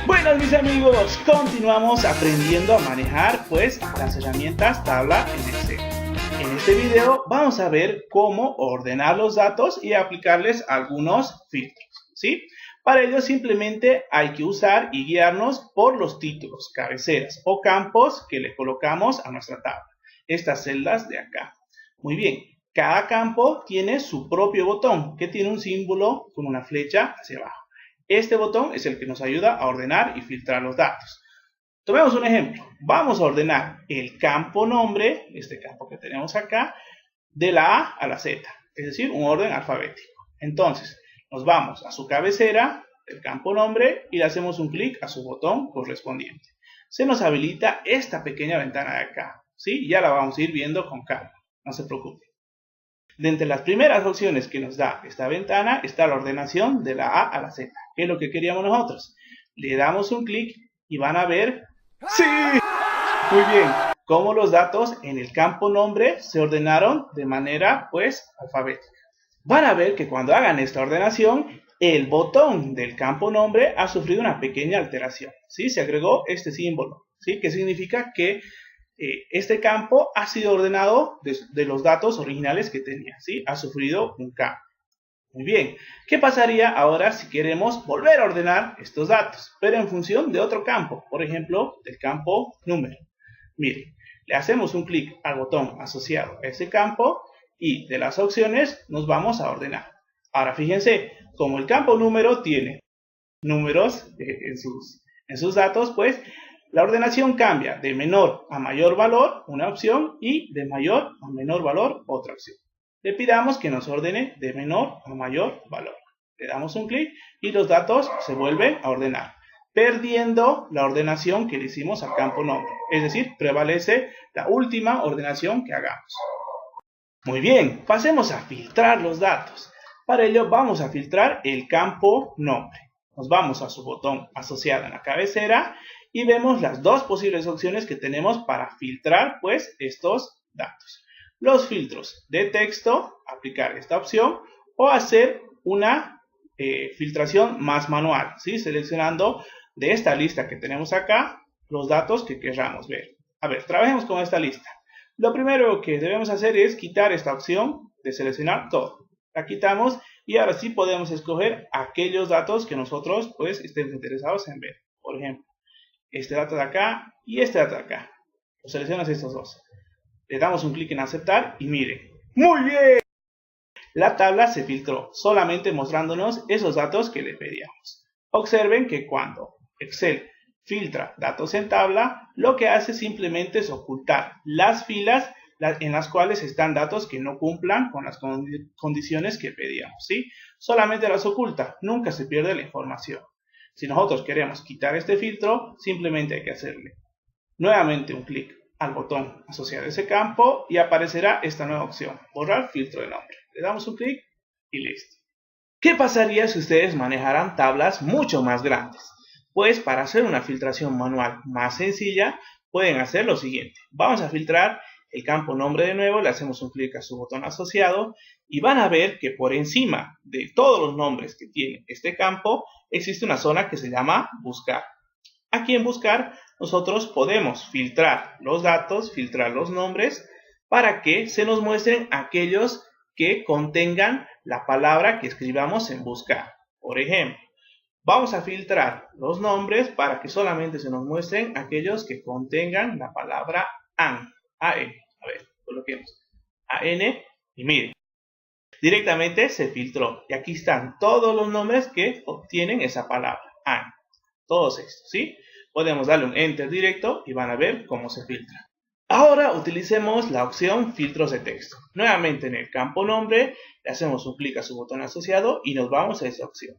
Buenas mis amigos, continuamos aprendiendo a manejar pues las herramientas tabla en Excel. En este video vamos a ver cómo ordenar los datos y aplicarles algunos filtros, ¿sí? Para ello simplemente hay que usar y guiarnos por los títulos, cabeceras o campos que le colocamos a nuestra tabla. Estas celdas de acá. Muy bien, cada campo tiene su propio botón que tiene un símbolo con una flecha hacia abajo. Este botón es el que nos ayuda a ordenar y filtrar los datos. Tomemos un ejemplo. Vamos a ordenar el campo nombre, este campo que tenemos acá, de la A a la Z, es decir, un orden alfabético. Entonces, nos vamos a su cabecera del campo nombre y le hacemos un clic a su botón correspondiente. Se nos habilita esta pequeña ventana de acá, ¿sí? Ya la vamos a ir viendo con calma, no se preocupe. De entre las primeras opciones que nos da esta ventana está la ordenación de la A a la Z, que es lo que queríamos nosotros. Le damos un clic y van a ver, ¡sí! Muy bien, cómo los datos en el campo nombre se ordenaron de manera, pues, alfabética. Van a ver que cuando hagan esta ordenación, el botón del campo nombre ha sufrido una pequeña alteración, ¿sí? Se agregó este símbolo, ¿sí? Que significa que este campo ha sido ordenado de los datos originales que tenía, ¿sí? Ha sufrido un cambio. Muy bien, ¿qué pasaría ahora si queremos volver a ordenar estos datos, pero en función de otro campo, por ejemplo, del campo número? Miren, le hacemos un clic al botón asociado a ese campo y de las opciones nos vamos a ordenar. Ahora fíjense, como el campo número tiene números en sus datos, pues la ordenación cambia de menor a mayor valor, una opción, y de mayor a menor valor, otra opción. Le pidamos que nos ordene de menor a mayor valor. Le damos un clic y los datos se vuelven a ordenar, perdiendo la ordenación que le hicimos al campo nombre. Es decir, prevalece la última ordenación que hagamos. Muy bien, pasemos a filtrar los datos. Para ello vamos a filtrar el campo nombre. Nos vamos a su botón asociado en la cabecera y vemos las dos posibles opciones que tenemos para filtrar pues estos datos. Los filtros de texto, aplicar esta opción, o hacer una filtración más manual, ¿sí? Seleccionando de esta lista que tenemos acá los datos que queramos ver. A ver, trabajemos con esta lista. Lo primero que debemos hacer es quitar esta opción de seleccionar todo. La quitamos y ahora sí podemos escoger aquellos datos que nosotros pues estemos interesados en ver. Por ejemplo, este dato de acá y este dato de acá. Los seleccionas estos dos. Le damos un clic en aceptar y miren. ¡Muy bien! La tabla se filtró, solamente mostrándonos esos datos que le pedíamos. Observen que cuando Excel filtra datos en tabla, lo que hace simplemente es ocultar las filas en las cuales están datos que no cumplan con las condiciones que pedíamos, ¿sí? Solamente las oculta, nunca se pierde la información. Si nosotros queremos quitar este filtro, simplemente hay que hacerle nuevamente un clic al botón asociado a ese campo y aparecerá esta nueva opción, borrar filtro de nombre. Le damos un clic y listo. ¿Qué pasaría si ustedes manejaran tablas mucho más grandes? Pues para hacer una filtración manual más sencilla, pueden hacer lo siguiente. Vamos a filtrar el campo nombre de nuevo, le hacemos un clic a su botón asociado y van a ver que por encima de todos los nombres que tiene este campo, existe una zona que se llama buscar. Aquí en buscar nosotros podemos filtrar los datos, filtrar los nombres para que se nos muestren aquellos que contengan la palabra que escribamos en buscar. Por ejemplo, vamos a filtrar los nombres para que solamente se nos muestren aquellos que contengan la palabra AN. A-N. A ver, coloquemos A-N y miren. Directamente se filtró y aquí están todos los nombres que obtienen esa palabra AN. Todos estos, ¿sí? Podemos darle un enter directo y van a ver cómo se filtra. Ahora utilicemos la opción filtros de texto. Nuevamente en el campo nombre le hacemos un clic a su botón asociado y nos vamos a esa opción.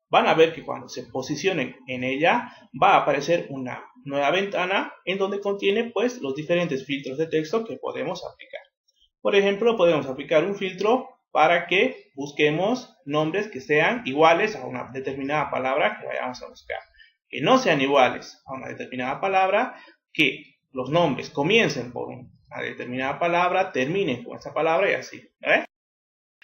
Van a ver que cuando se posicionen en ella va a aparecer una nueva ventana en donde contiene pues los diferentes filtros de texto que podemos aplicar. Por ejemplo, podemos aplicar un filtro para que busquemos nombres que sean iguales a una determinada palabra que vayamos a buscar. Que no sean iguales a una determinada palabra, que los nombres comiencen por una determinada palabra, terminen con esa palabra y así. ¿Vale?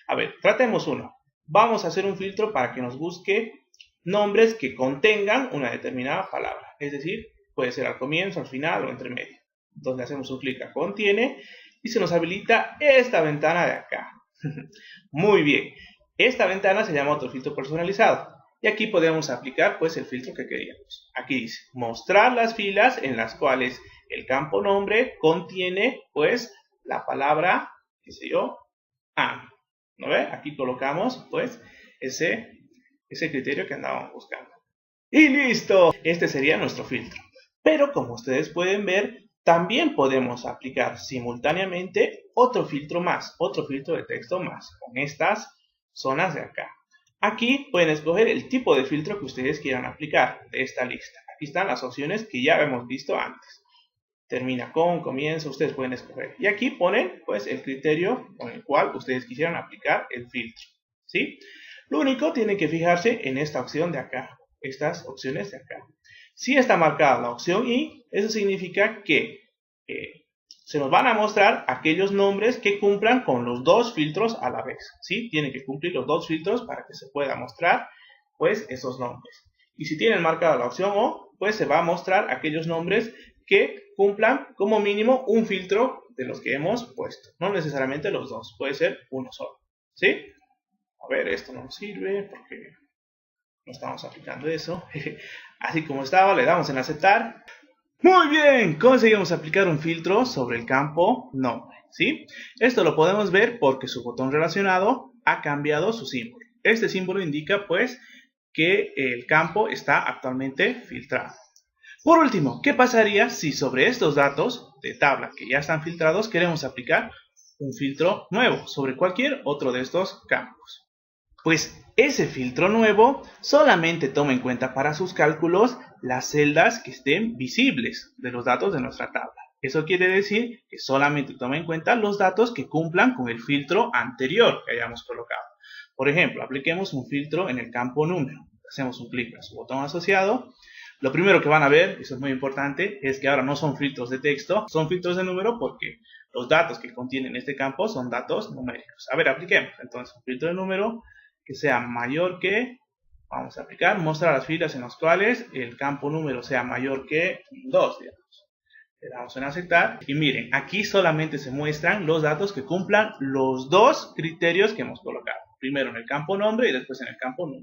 A ver, tratemos uno. Vamos a hacer un filtro para que nos busque nombres que contengan una determinada palabra. Es decir, puede ser al comienzo, al final o entre medio. Entonces hacemos un clic a contiene y se nos habilita esta ventana de acá. Muy bien. Esta ventana se llama autofiltro personalizado. Y aquí podemos aplicar pues el filtro que queríamos. Aquí dice mostrar las filas en las cuales el campo nombre contiene pues la palabra, qué sé yo, am. ¿No ve? Aquí colocamos pues ese criterio que andábamos buscando. ¡Y listo! Este sería nuestro filtro. Pero como ustedes pueden ver, también podemos aplicar simultáneamente otro filtro más, otro filtro de texto más, con estas zonas de acá. Aquí pueden escoger el tipo de filtro que ustedes quieran aplicar de esta lista. Aquí están las opciones que ya hemos visto antes. Termina con, comienza, ustedes pueden escoger. Y aquí ponen pues el criterio con el cual ustedes quisieran aplicar el filtro, ¿sí? Lo único, tienen que fijarse en esta opción de acá, estas opciones de acá. Si está marcada la opción I, eso significa que se nos van a mostrar aquellos nombres que cumplan con los dos filtros a la vez, ¿sí? Tienen que cumplir los dos filtros para que se pueda mostrar pues esos nombres. Y si tienen marcada la opción O, pues se va a mostrar aquellos nombres que cumplan como mínimo un filtro de los que hemos puesto. No necesariamente los dos, puede ser uno solo, ¿sí? A ver, esto no nos sirve porque no estamos aplicando eso. Así como estaba, le damos en aceptar. Muy bien, conseguimos aplicar un filtro sobre el campo nombre, ¿sí? Esto lo podemos ver porque su botón relacionado ha cambiado su símbolo. Este símbolo indica pues que el campo está actualmente filtrado. Por último, ¿qué pasaría si sobre estos datos de tabla que ya están filtrados queremos aplicar un filtro nuevo sobre cualquier otro de estos campos? Pues ese filtro nuevo solamente toma en cuenta para sus cálculos las celdas que estén visibles de los datos de nuestra tabla. Eso quiere decir que solamente toma en cuenta los datos que cumplan con el filtro anterior que hayamos colocado. Por ejemplo, apliquemos un filtro en el campo número. Hacemos un clic a su botón asociado. Lo primero que van a ver, eso es muy importante, es que ahora no son filtros de texto, son filtros de número porque los datos que contienen este campo son datos numéricos. A ver, apliquemos entonces un filtro de número que sea mayor que, vamos a aplicar, mostrar las filas en las cuales el campo número sea mayor que 2, digamos. Le damos en aceptar y miren, aquí solamente se muestran los datos que cumplan los dos criterios que hemos colocado. Primero en el campo nombre y después en el campo número.